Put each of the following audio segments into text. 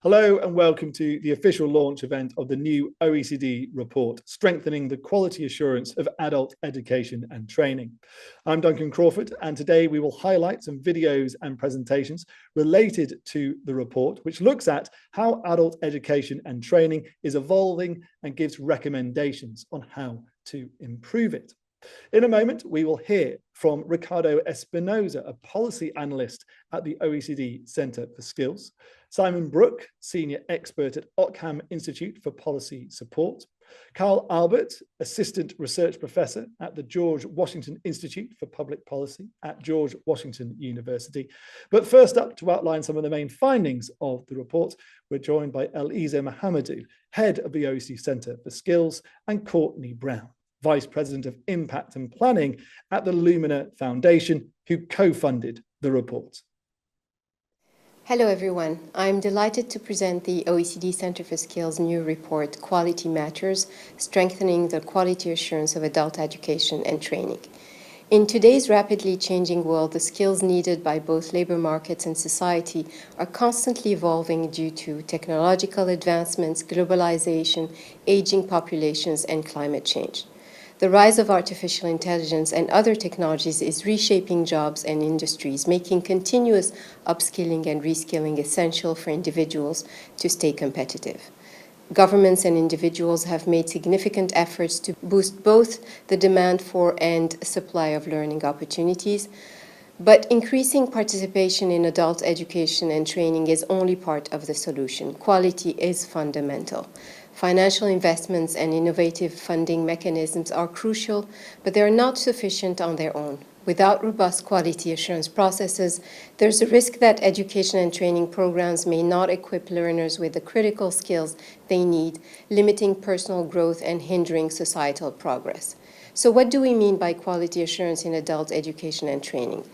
Hello and welcome to the official launch event of the new OECD report, Strengthening the Quality Assurance of Adult Education and Training. I'm Duncan Crawford, and today we will highlight some videos and presentations related to the report, which looks at how adult education and training is evolving and gives recommendations on how to improve it. In a moment, we will hear from Ricardo Espinosa, a policy analyst at the OECD Centre for Skills, Simon Brook, senior expert at Ockham Institute for Policy Support, Carl Albert, assistant research professor at the George Washington Institute for Public Policy at George Washington University. But first up, to outline some of the main findings of the report, we're joined by Eliza Mohamedou, head of the OECD Centre for Skills, and Courtney Brown, Vice President of Impact and Planning at the Lumina Foundation, who co-funded the report. Hello everyone, I'm delighted to present the OECD Centre for Skills' new report, Quality Matters, Strengthening the Quality Assurance of Adult Education and Training. In today's rapidly changing world, the skills needed by both labor markets and society are constantly evolving due to technological advancements, globalization, aging populations, and climate change. The rise of artificial intelligence and other technologies is reshaping jobs and industries, making continuous upskilling and reskilling essential for individuals to stay competitive. Governments and individuals have made significant efforts to boost both the demand for and supply of learning opportunities, but increasing participation in adult education and training is only part of the solution. Quality is fundamental. Financial investments and innovative funding mechanisms are crucial, but they are not sufficient on their own. Without robust quality assurance processes, there's a risk that education and training programs may not equip learners with the critical skills they need, limiting personal growth and hindering societal progress. So what do we mean by quality assurance in adult education and training?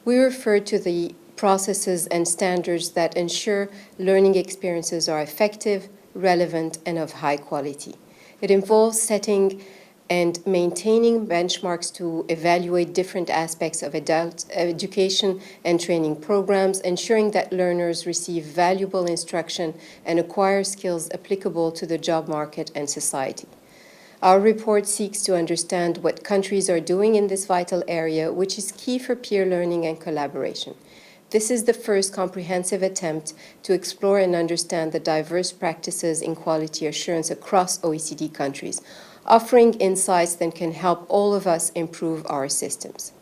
We refer to the processes and standards that ensure learning experiences are effective, relevant, and of high quality. It involves setting and maintaining benchmarks to evaluate different aspects of adult education and training programs, ensuring that learners receive valuable instruction and acquire skills applicable to the job market and society. Our report seeks to understand what countries are doing in this vital area, which is key for peer learning and collaboration. This is the first comprehensive attempt to explore and understand the diverse practices in quality assurance across OECD countries, offering insights that can help all of us improve our systems.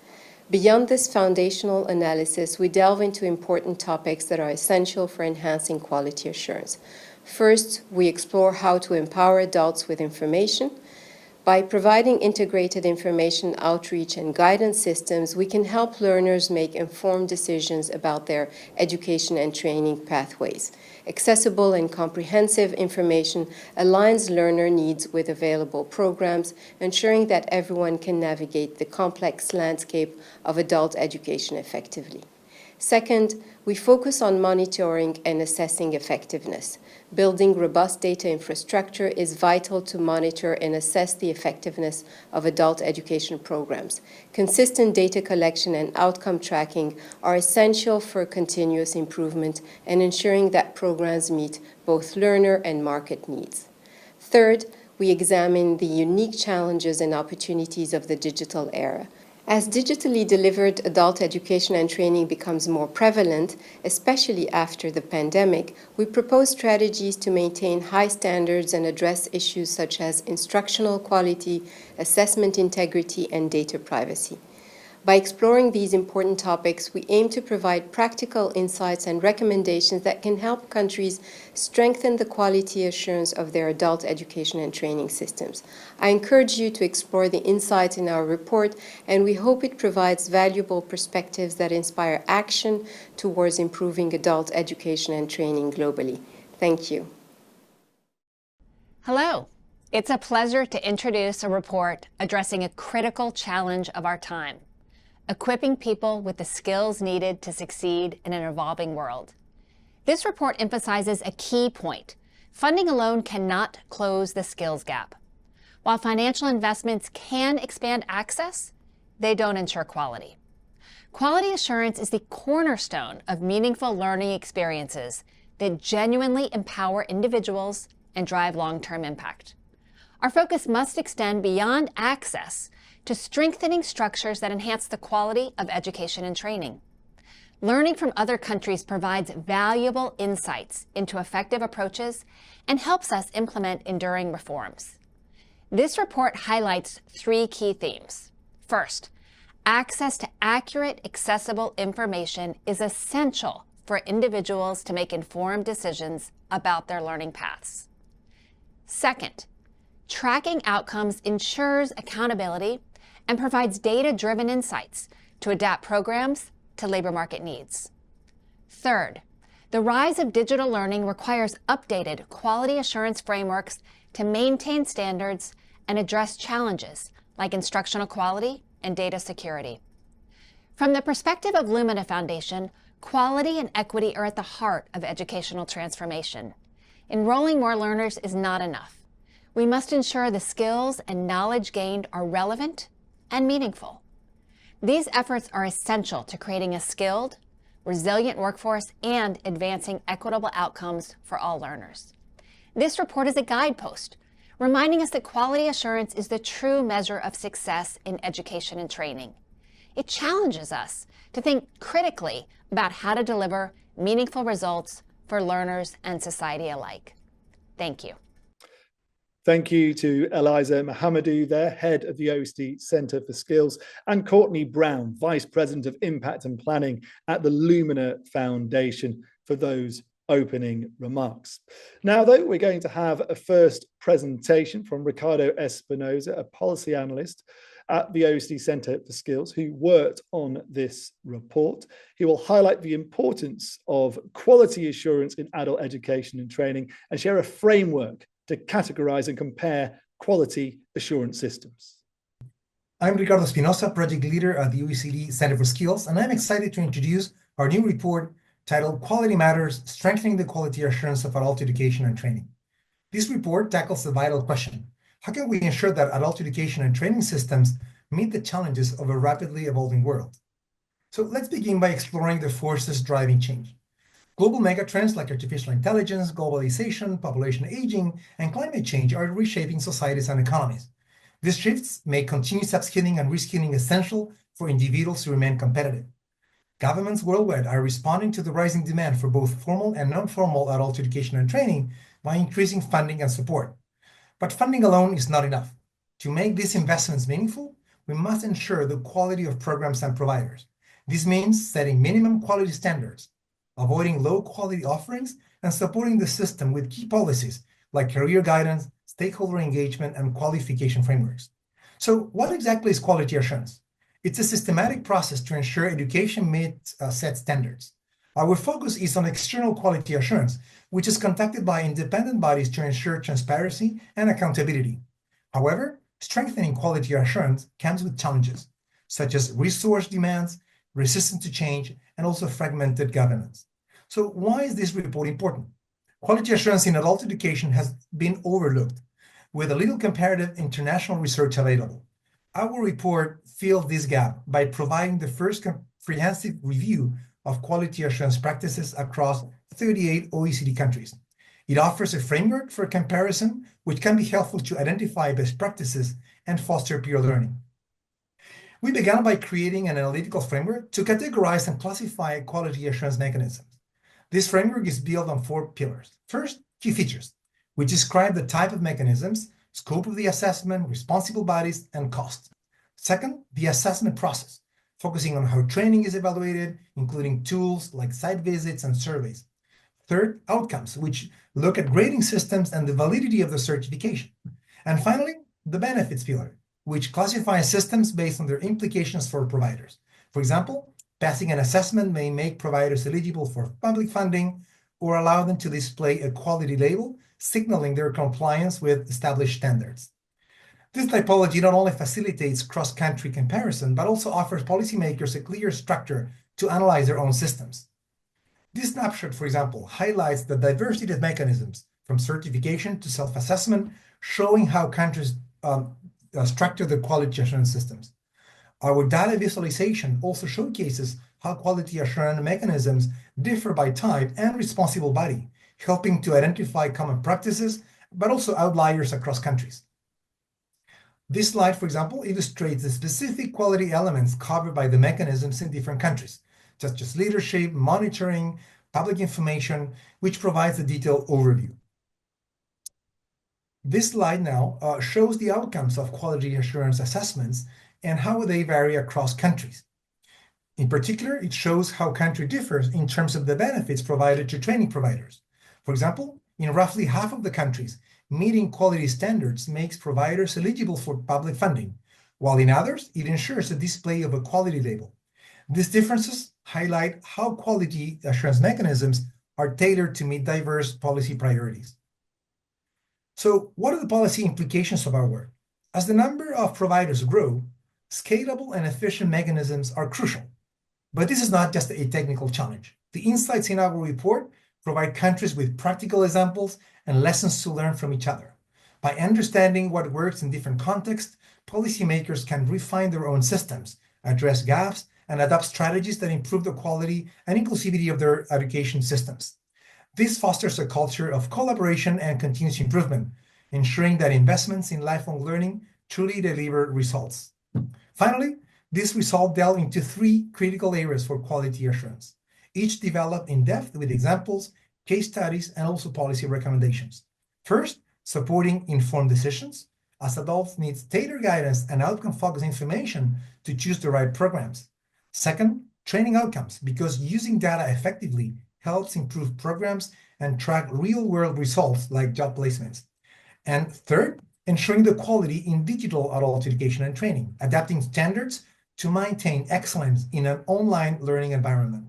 Beyond this foundational analysis, we delve into important topics that are essential for enhancing quality assurance. First, we explore how to empower adults with information. By providing integrated information outreach and guidance systems, we can help learners make informed decisions about their education and training pathways. Accessible and comprehensive information aligns learner needs with available programs, ensuring that everyone can navigate the complex landscape of adult education effectively. Second, we focus on monitoring and assessing effectiveness. Building robust data infrastructure is vital to monitor and assess the effectiveness of adult education programs. Consistent data collection and outcome tracking are essential for continuous improvement and ensuring that programs meet both learner and market needs. Third, we examine the unique challenges and opportunities of the digital era. As digitally delivered adult education and training becomes more prevalent, especially after the pandemic, we propose strategies to maintain high standards and address issues such as instructional quality, assessment integrity, and data privacy. By exploring these important topics, we aim to provide practical insights and recommendations that can help countries strengthen the quality assurance of their adult education and training systems. I encourage you to explore the insights in our report, and we hope it provides valuable perspectives that inspire action towards improving adult education and training globally. Thank you. Hello. It's a pleasure to introduce a report addressing a critical challenge of our time: equipping people with the skills needed to succeed in an evolving world. This report emphasizes a key point. Funding alone cannot close the skills gap. While financial investments can expand access, they don't ensure quality. Quality assurance is the cornerstone of meaningful learning experiences that genuinely empower individuals and drive long-term impact. Our focus must extend beyond access to strengthening structures that enhance the quality of education and training. Learning from other countries provides valuable insights into effective approaches and helps us implement enduring reforms. This report highlights 3 key themes. First, access to accurate, accessible information is essential for individuals to make informed decisions about their learning paths. Second, tracking outcomes ensures accountability and provides data-driven insights to adapt programs to labor market needs. Third, the rise of digital learning requires updated quality assurance frameworks to maintain standards and address challenges like instructional quality and data security. From the perspective of Lumina Foundation, quality and equity are at the heart of educational transformation. Enrolling more learners is not enough. We must ensure the skills and knowledge gained are relevant and meaningful. These efforts are essential to creating a skilled, resilient workforce and advancing equitable outcomes for all learners. This report is a guidepost, reminding us that quality assurance is the true measure of success in education and training. It challenges us to think critically about how to deliver meaningful results for learners and society alike. Thank you. Thank you to Eliza Mohamedou, there, head of the OECD Centre for Skills, and Courtney Brown, Vice President of Impact and Planning at the Lumina Foundation, for those opening remarks. Now, though, we're going to have a first presentation from Ricardo Espinosa, a policy analyst at the OECD Centre for Skills, who worked on this report. He will highlight the importance of quality assurance in adult education and training and share a framework to categorize and compare quality assurance systems. I'm Ricardo Espinosa, project leader at the OECD Center for Skills, and I'm excited to introduce our new report titled Quality Matters, Strengthening the Quality Assurance of Adult Education and Training. This report tackles the vital question: how can we ensure that adult education and training systems meet the challenges of a rapidly evolving world? So let's begin by exploring the forces driving change. Global megatrends like artificial intelligence, globalization, population aging, and climate change are reshaping societies and economies. These shifts make continuous upskilling and reskilling essential for individuals to remain competitive. Governments worldwide are responding to the rising demand for both formal and non-formal adult education and training by increasing funding and support. But funding alone is not enough. To make these investments meaningful, we must ensure the quality of programs and providers. This means setting minimum quality standards, avoiding low-quality offerings, and supporting the system with key policies like career guidance, stakeholder engagement, and qualification frameworks. So what exactly is quality assurance? It's a systematic process to ensure education meets set standards. Our focus is on external quality assurance, which is conducted by independent bodies to ensure transparency and accountability. However, strengthening quality assurance comes with challenges, such as resource demands, resistance to change, and also fragmented governance. So why is this report important? Quality assurance in adult education has been overlooked, with a little comparative international research available. Our report fills this gap by providing the first comprehensive review of quality assurance practices across 38 OECD countries. It offers a framework for comparison, which can be helpful to identify best practices and foster peer learning. We began by creating an analytical framework to categorize and classify quality assurance mechanisms. This framework is built on 4 pillars. First, key features, which describe the type of mechanisms, scope of the assessment, responsible bodies, and cost. Second, the assessment process, focusing on how training is evaluated, including tools like site visits and surveys. Third, outcomes, which look at grading systems and the validity of the certification. And finally, the benefits pillar, which classifies systems based on their implications for providers. For example, passing an assessment may make providers eligible for public funding or allow them to display a quality label, signaling their compliance with established standards. This typology not only facilitates cross-country comparison, but also offers policymakers a clear structure to analyze their own systems. This snapshot, for example, highlights the diversity of mechanisms from certification to self-assessment, showing how countries structure their quality assurance systems. Our data visualization also showcases how quality assurance mechanisms differ by type and responsible body, helping to identify common practices, but also outliers across countries. This slide, for example, illustrates the specific quality elements covered by the mechanisms in different countries, such as leadership, monitoring, public information, which provides a detailed overview. This slide now shows the outcomes of quality assurance assessments and how they vary across countries. In particular, it shows how country differs in terms of the benefits provided to training providers. For example, in roughly half of the countries, meeting quality standards makes providers eligible for public funding, while in others, it ensures the display of a quality label. These differences highlight how quality assurance mechanisms are tailored to meet diverse policy priorities. So, what are the policy implications of our work? As the number of providers grow, scalable and efficient mechanisms are crucial. But this is not just a technical challenge. The insights in our report provide countries with practical examples and lessons to learn from each other. By understanding what works in different contexts, policymakers can refine their own systems, address gaps, and adopt strategies that improve the quality and inclusivity of their education systems. This fosters a culture of collaboration and continuous improvement, ensuring that investments in lifelong learning truly deliver results. Finally, this result delved into 3 critical areas for quality assurance, each developed in depth with examples, case studies, and also policy recommendations. First, supporting informed decisions, as adults need tailored guidance and outcome-focused information to choose the right programs. Second, training outcomes, because using data effectively helps improve programs and track real-world results like job placements. And third, ensuring the quality in digital adult education and training, adapting standards to maintain excellence in an online learning environment.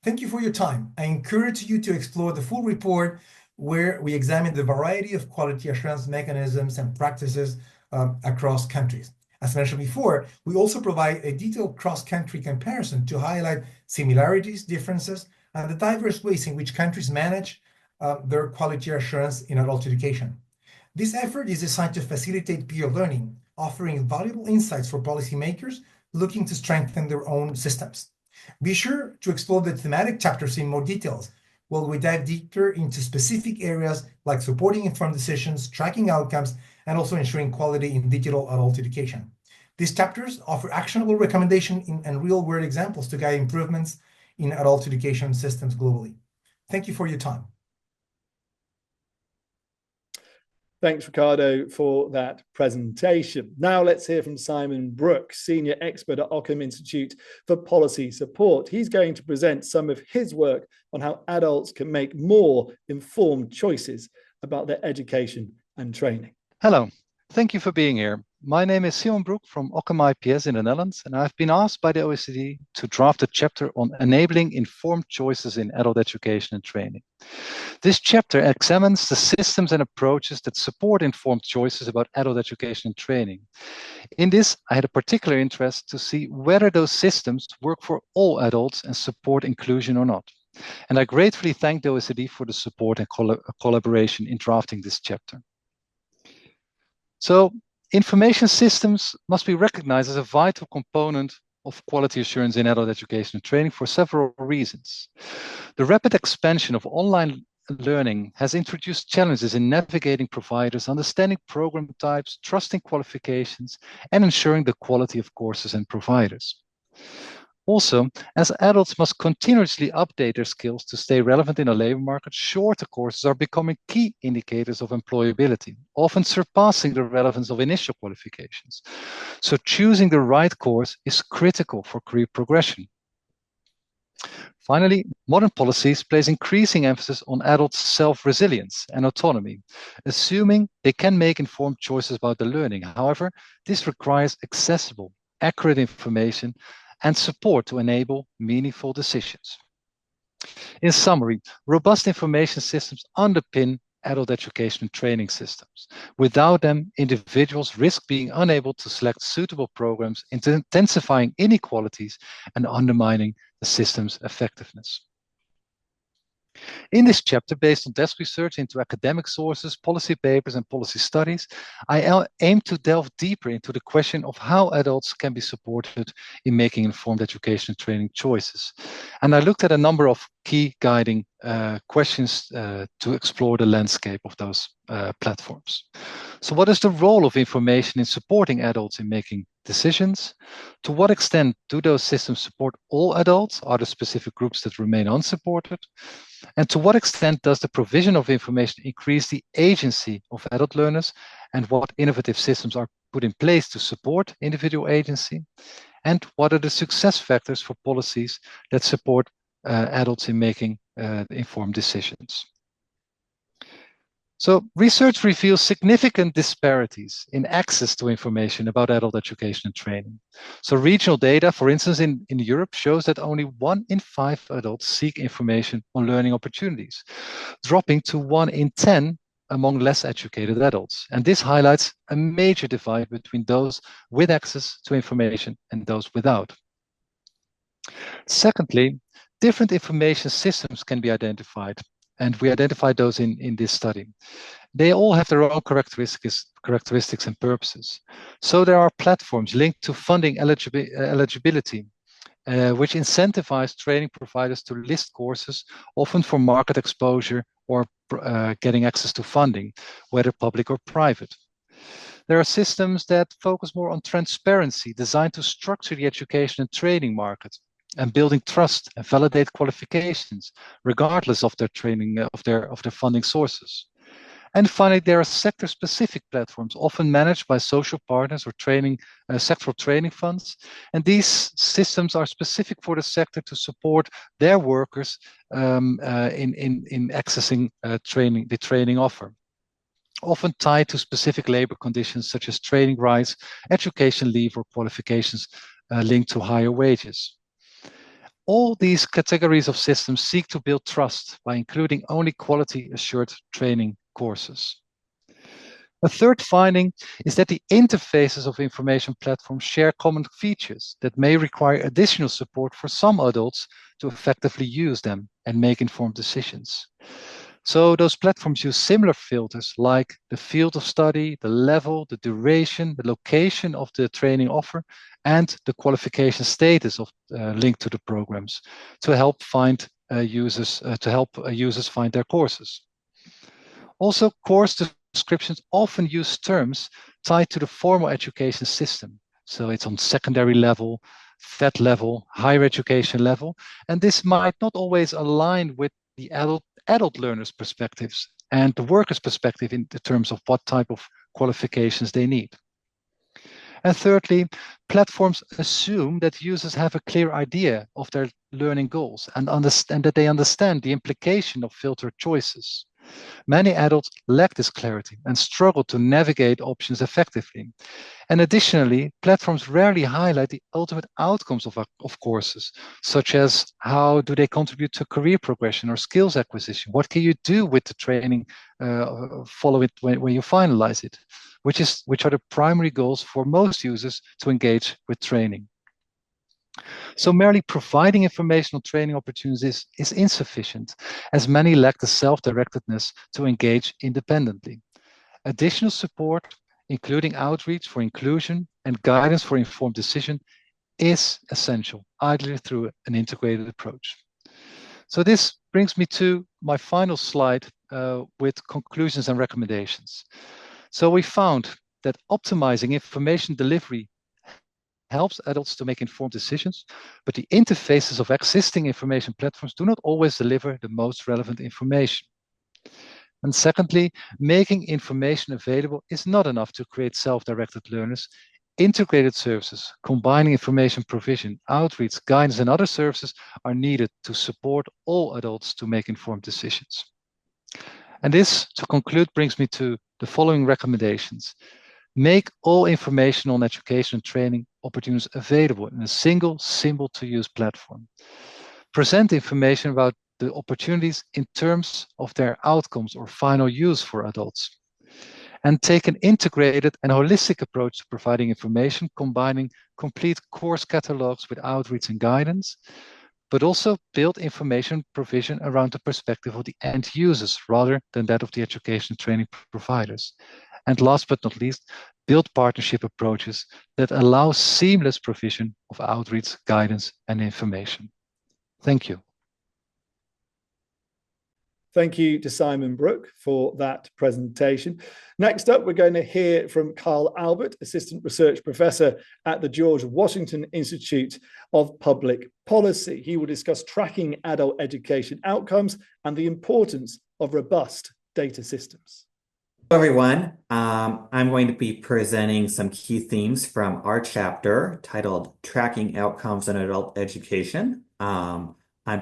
Thank you for your time. I encourage you to explore the full report where we examine the variety of quality assurance mechanisms and practices across countries. As mentioned before, we also provide a detailed cross-country comparison to highlight similarities, differences, and the diverse ways in which countries manage their quality assurance in adult education. This effort is designed to facilitate peer learning, offering valuable insights for policymakers looking to strengthen their own systems. Be sure to explore the thematic chapters in more details, while we dive deeper into specific areas like supporting informed decisions, tracking outcomes, and also ensuring quality in digital adult education. These chapters offer actionable recommendations and real-world examples to guide improvements in adult education systems globally. Thank you for your time. Thanks, Ricardo, for that presentation. Now let's hear from Simon Brooks, Senior Expert at Ockham Institute for Policy Support. He's going to present some of his work on how adults can make more informed choices about their education and training. Hello, thank you for being here. My name is Simon Broek from Ockham IPS in the Netherlands, and I've been asked by the OECD to draft a chapter on enabling informed choices in adult education and training. This chapter examines the systems and approaches that support informed choices about adult education and training. In this, I had a particular interest to see whether those systems work for all adults and support inclusion or not. And I gratefully thank the OECD for the support and collaboration in drafting this chapter. So, information systems must be recognized as a vital component of quality assurance in adult education and training for several reasons. The rapid expansion of online learning has introduced challenges in navigating providers, understanding program types, trusting qualifications, and ensuring the quality of courses and providers. Also, as adults must continuously update their skills to stay relevant in the labor market, shorter courses are becoming key indicators of employability, often surpassing the relevance of initial qualifications. So choosing the right course is critical for career progression. Finally, modern policies place increasing emphasis on adults' self-resilience and autonomy, assuming they can make informed choices about their learning. However, this requires accessible, accurate information and support to enable meaningful decisions. In summary, robust information systems underpin adult education and training systems. Without them, individuals risk being unable to select suitable programs, intensifying inequalities and undermining the system's effectiveness. In this chapter, based on desk research into academic sources, policy papers, and policy studies, I aim to delve deeper into the question of how adults can be supported in making informed education and training choices. And I looked at a number of key guiding questions to explore the landscape of those platforms. So what is the role of information in supporting adults in making decisions? To what extent do those systems support all adults? Are there specific groups that remain unsupported? And to what extent does the provision of information increase the agency of adult learners? And what innovative systems are put in place to support individual agency? And what are the success factors for policies that support adults in making informed decisions? So research reveals significant disparities in access to information about adult education and training. So regional data, for instance, in Europe shows that only 1 in 5 adults seek information on learning opportunities, dropping to 1 in 10 among less educated adults. And this highlights a major divide between those with access to information and those without. Secondly, different information systems can be identified, and we identified those in this study. They all have their own characteristics and purposes. So there are platforms linked to funding eligibility, which incentivize training providers to list courses, often for market exposure or getting access to funding, whether public or private. There are systems that focus more on transparency, designed to structure the education and training market, and building trust and validate qualifications, regardless of their training of their funding sources. And finally, there are sector-specific platforms, often managed by social partners or sectoral training funds. And these systems are specific for the sector to support their workers in accessing the training offer, often tied to specific labor conditions such as training rights, education leave, or qualifications linked to higher wages. All these categories of systems seek to build trust by including only quality-assured training courses. A third finding is that the interfaces of information platforms share common features that may require additional support for some adults to effectively use them and make informed decisions. So those platforms use similar filters like the field of study, the level, the duration, the location of the training offer, and the qualification status of linked to the programs to help users find their courses. Also, course descriptions often use terms tied to the formal education system. So it's on secondary level, FET level, higher education level, and this might not always align with the adult learners' perspectives and the workers' perspective in terms of what type of qualifications they need. And thirdly, platforms assume that users have a clear idea of their learning goals and that they understand the implication of filtered choices. Many adults lack this clarity and struggle to navigate options effectively. And additionally, platforms rarely highlight the ultimate outcomes of courses, such as how do they contribute to career progression or skills acquisition? What can you do with the training, follow it when you finalize it? Which are the primary goals for most users to engage with training. So merely providing informational training opportunities is insufficient, as many lack the self-directedness to engage independently. Additional support, including outreach for inclusion and guidance for informed decision, is essential, ideally through an integrated approach. So this brings me to my final slide with conclusions and recommendations. So we found that optimizing information delivery helps adults to make informed decisions, but the interfaces of existing information platforms do not always deliver the most relevant information. And secondly, making information available is not enough to create self-directed learners. Integrated services, combining information provision, outreach, guidance, and other services are needed to support all adults to make informed decisions. And this, to conclude, brings me to the following recommendations. Make all information on education and training opportunities available in a single, simple-to-use platform. Present information about the opportunities in terms of their outcomes or final use for adults. And take an integrated and holistic approach to providing information, combining complete course catalogs with outreach and guidance. but also build information provision around the perspective of the end users rather than that of the education and training providers. And last but not least, build partnership approaches that allow seamless provision of outreach, guidance, and information. Thank you. Thank you to Simon Brooke for that presentation. Next up, we're going to hear from Kyle Albert, Assistant Research Professor at the George Washington Institute of Public Policy. He will discuss tracking adult education outcomes and the importance of robust data systems. Hello, everyone. I'm going to be presenting some key themes from our chapter titled Tracking Outcomes in Adult Education. I'm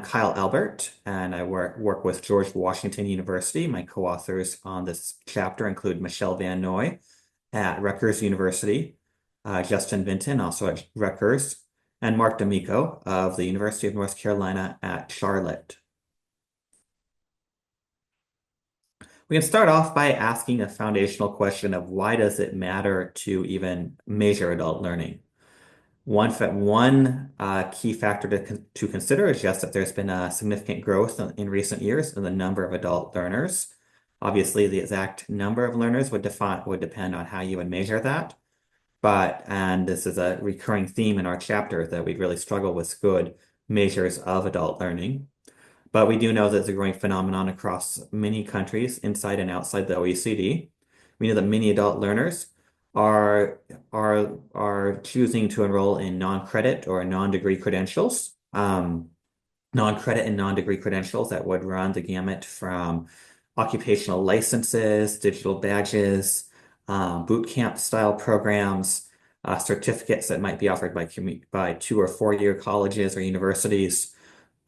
Kyle Albert, and I work with George Washington University. My co-authors on this chapter include Michelle Van Noy at Rutgers University, Justin Vinton, also at Rutgers, and Mark D'Amico of the University of North Carolina at Charlotte. We can start off by asking a foundational question of why does it matter to even measure adult learning? One key factor to consider is just that there's been a significant growth in recent years in the number of adult learners. Obviously, the exact number of learners would depend on how you would measure that. And this is a recurring theme in our chapter that we really struggle with good measures of adult learning. But we do know that it's a growing phenomenon across many countries inside and outside the OECD. We know that many adult learners are choosing to enroll in non-credit or non-degree credentials. Non-credit and non-degree credentials that would run the gamut from occupational licenses, digital badges, boot camp style programs, certificates that might be offered by 2 or 4 year colleges or universities.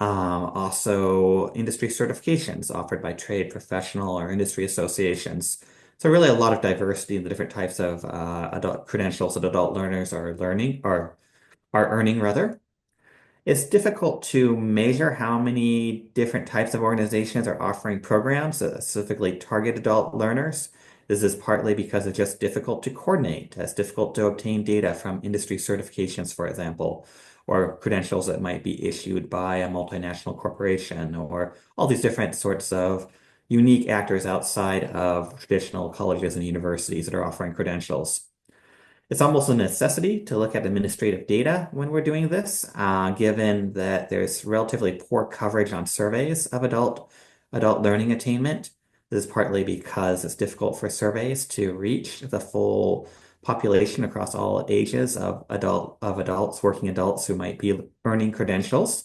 Also industry certifications offered by trade, professional, or industry associations. So really a lot of diversity in the different types of adult credentials that adult learners are earning rather. It's difficult to measure how many different types of organizations are offering programs that specifically target adult learners. This is partly because it's just difficult to coordinate. It's difficult to obtain data from industry certifications, for example, or credentials that might be issued by a multinational corporation, or all these different sorts of unique actors outside of traditional colleges and universities that are offering credentials. It's almost a necessity to look at administrative data when we're doing this, given that there's relatively poor coverage on surveys of adult learning attainment. This is partly because it's difficult for surveys to reach the full population across all ages of adults, working adults who might be earning credentials.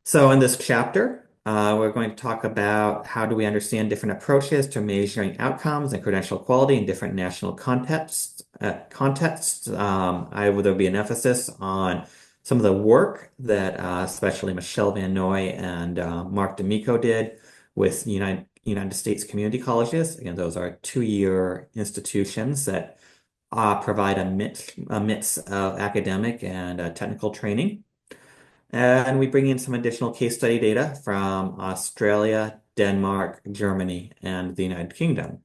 So in this chapter, we're going to talk about how do we understand different approaches to measuring outcomes and credential quality in different national contexts. There'll be an emphasis on some of the work that especially Michelle Van Noy and Mark D'Amico did with United States community colleges. Again, those are 2-year institutions that provide a mix of academic and technical training. And we bring in some additional case study data from Australia, Denmark, Germany, and the United Kingdom.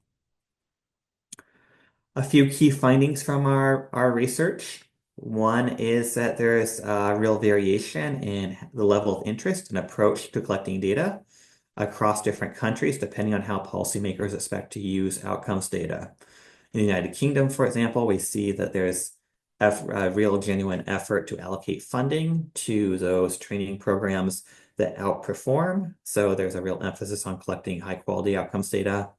A few key findings from our research. One is that there is a real variation in the level of interest and approach to collecting data across different countries, depending on how policymakers expect to use outcomes data. In the United Kingdom, for example, we see that there's a real genuine effort to allocate funding to those training programs that outperform. So there's a real emphasis on collecting high quality outcomes data.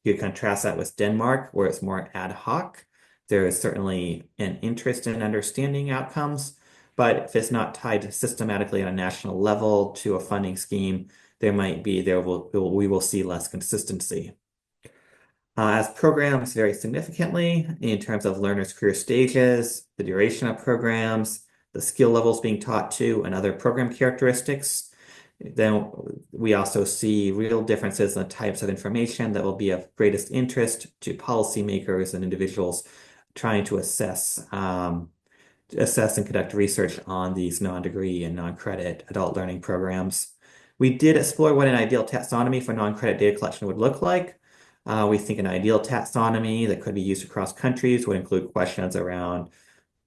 You contrast that with Denmark, where it's more ad hoc. There is certainly an interest in understanding outcomes, but if it's not tied systematically at a national level to a funding scheme, we will see less consistency. As programs vary significantly in terms of learners' career stages, the duration of programs, the skill levels being taught to, and other program characteristics, then we also see real differences in the types of information that will be of greatest interest to policymakers and individuals trying to assess and conduct research on these non-degree and non-credit adult learning programs. We did explore what an ideal taxonomy for non-credit data collection would look like. We think an ideal taxonomy that could be used across countries would include questions around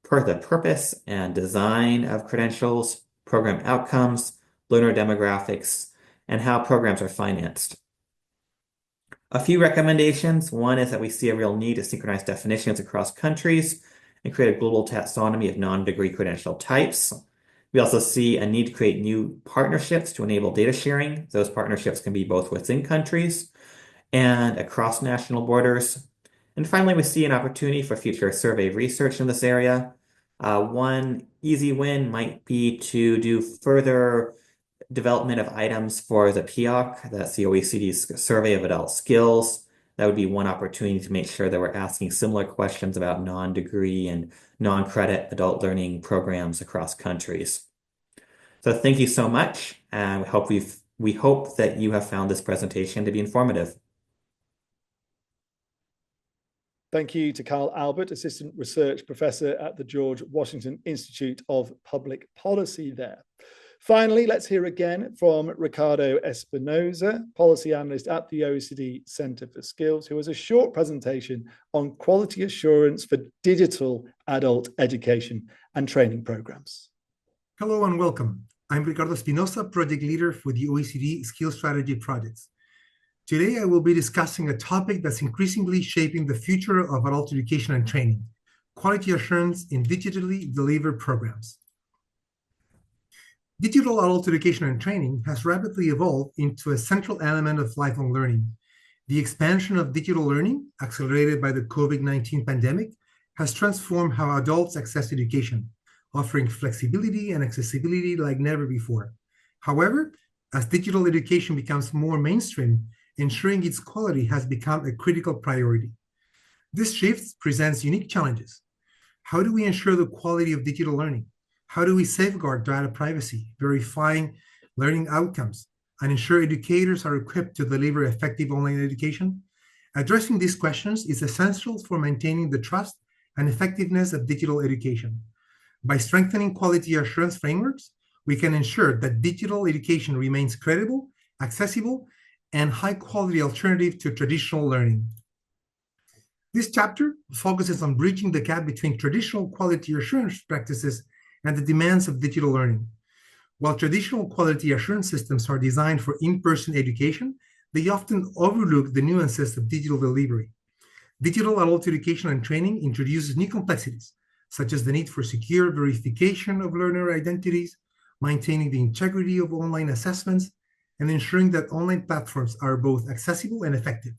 per the purpose and design of credentials, program outcomes, learner demographics, and how programs are financed. A few recommendations. One is that we see a real need to synchronize definitions across countries and create a global taxonomy of non-degree credential types. We also see a need to create new partnerships to enable data sharing. Those partnerships can be both within countries and across national borders. And finally, we see an opportunity for future survey research in this area. One easy win might be to do further development of items for the PIOC, that's the OECD's Survey of Adult Skills. That would be one opportunity to make sure that we're asking similar questions about non-degree and non-credit adult learning programs across countries. So thank you so much, and we hope that you have found this presentation to be informative. Thank you to Carl Albert, Assistant Research Professor at the George Washington Institute of Public Policy there. Finally, let's hear again from Ricardo Espinosa, Policy Analyst at the OECD Centre for Skills, who has a short presentation on quality assurance for digital adult education and training programs. Hello and welcome. I'm Ricardo Espinosa, Project Leader for the OECD Skills Strategy Projects. Today, I will be discussing a topic that's increasingly shaping the future of adult education and training: quality assurance in digitally delivered programs. Digital adult education and training has rapidly evolved into a central element of lifelong learning. The expansion of digital learning, accelerated by the COVID-19 pandemic, has transformed how adults access education, offering flexibility and accessibility like never before. However, as digital education becomes more mainstream, ensuring its quality has become a critical priority. This shift presents unique challenges. How do we ensure the quality of digital learning? How do we safeguard data privacy, verifying learning outcomes, and ensure educators are equipped to deliver effective online education? Addressing these questions is essential for maintaining the trust and effectiveness of digital education. By strengthening quality assurance frameworks, we can ensure that digital education remains credible, accessible, and high-quality alternative to traditional learning. This chapter focuses on bridging the gap between traditional quality assurance practices and the demands of digital learning. While traditional quality assurance systems are designed for in-person education, they often overlook the nuances of digital delivery. Digital adult education and training introduces new complexities, such as the need for secure verification of learner identities, maintaining the integrity of online assessments, and ensuring that online platforms are both accessible and effective.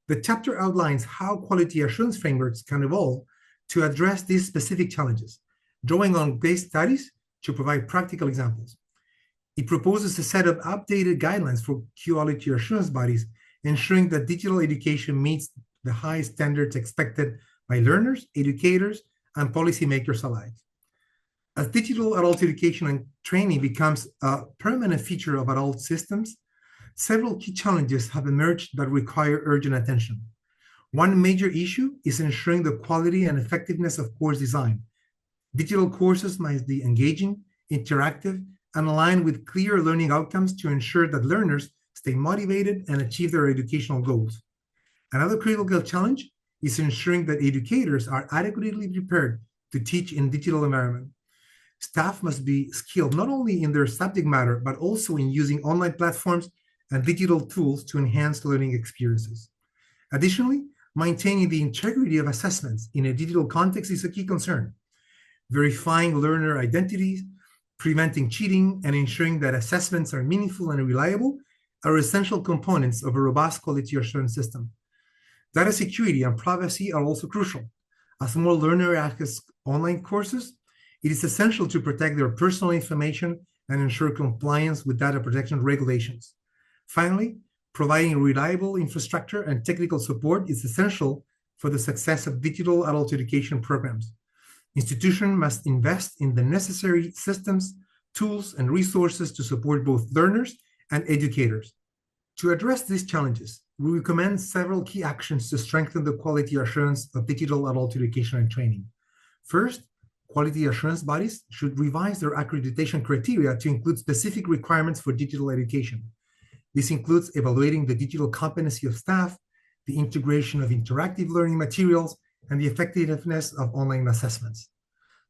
The chapter outlines how quality assurance frameworks can evolve to address these specific challenges, drawing on case studies to provide practical examples. It proposes a set of updated guidelines for quality assurance bodies, ensuring that digital education meets the high standards expected by learners, educators, and policymakers alike. As digital adult education and training becomes a permanent feature of adult systems, several key challenges have emerged that require urgent attention. One major issue is ensuring the quality and effectiveness of course design. Digital courses must be engaging, interactive, and aligned with clear learning outcomes to ensure that learners stay motivated and achieve their educational goals. Another critical challenge is ensuring that educators are adequately prepared to teach in digital environment. Staff must be skilled not only in their subject matter, but also in using online platforms and digital tools to enhance learning experiences. Additionally, maintaining the integrity of assessments in a digital context is a key concern. Verifying learner identities, preventing cheating, and ensuring that assessments are meaningful and reliable are essential components of a robust quality assurance system. Data security and privacy are also crucial. As more learners access online courses, it is essential to protect their personal information and ensure compliance with data protection regulations. Finally, providing reliable infrastructure and technical support is essential for the success of digital adult education programs. Institutions must invest in the necessary systems, tools, and resources to support both learners and educators. To address these challenges, we recommend several key actions to strengthen the quality assurance of digital adult education and training. First, quality assurance bodies should revise their accreditation criteria to include specific requirements for digital education. This includes evaluating the digital competency of staff, the integration of interactive learning materials, and the effectiveness of online assessments.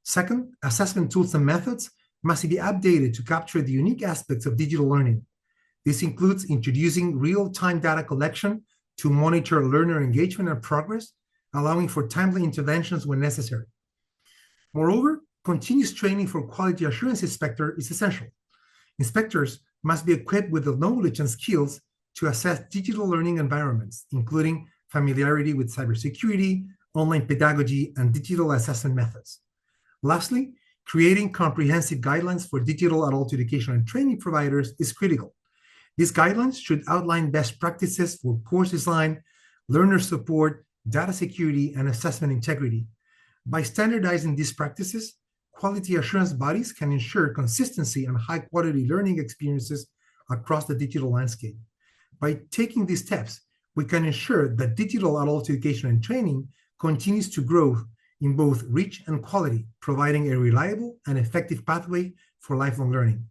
Second, assessment tools and methods must be updated to capture the unique aspects of digital learning. This includes introducing real-time data collection to monitor learner engagement and progress, allowing for timely interventions when necessary. Moreover, continuous training for quality assurance inspector is essential. Inspectors must be equipped with the knowledge and skills to assess digital learning environments, including familiarity with cybersecurity, online pedagogy, and digital assessment methods. Lastly, creating comprehensive guidelines for digital adult education and training providers is critical. These guidelines should outline best practices for course design, learner support, data security, and assessment integrity. By standardizing these practices, quality assurance bodies can ensure consistency and high-quality learning experiences across the digital landscape. By taking these steps, we can ensure that digital adult education and training continues to grow in both reach and quality, providing a reliable and effective pathway for lifelong learning.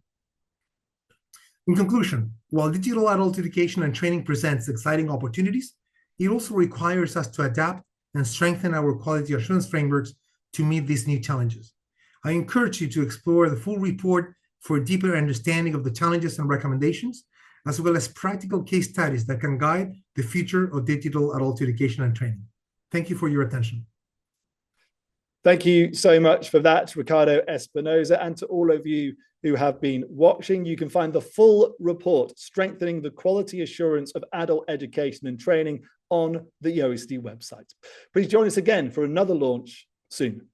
In conclusion, while digital adult education and training presents exciting opportunities, it also requires us to adapt and strengthen our quality assurance frameworks to meet these new challenges. I encourage you to explore the full report for a deeper understanding of the challenges and recommendations, as well as practical case studies that can guide the future of digital adult education and training. Thank you for your attention. Thank you so much for that, Ricardo Espinosa, and to all of you who have been watching. You can find the full report, Strengthening the Quality Assurance of Adult Education and Training, on the OECD website. Please join us again for another launch soon.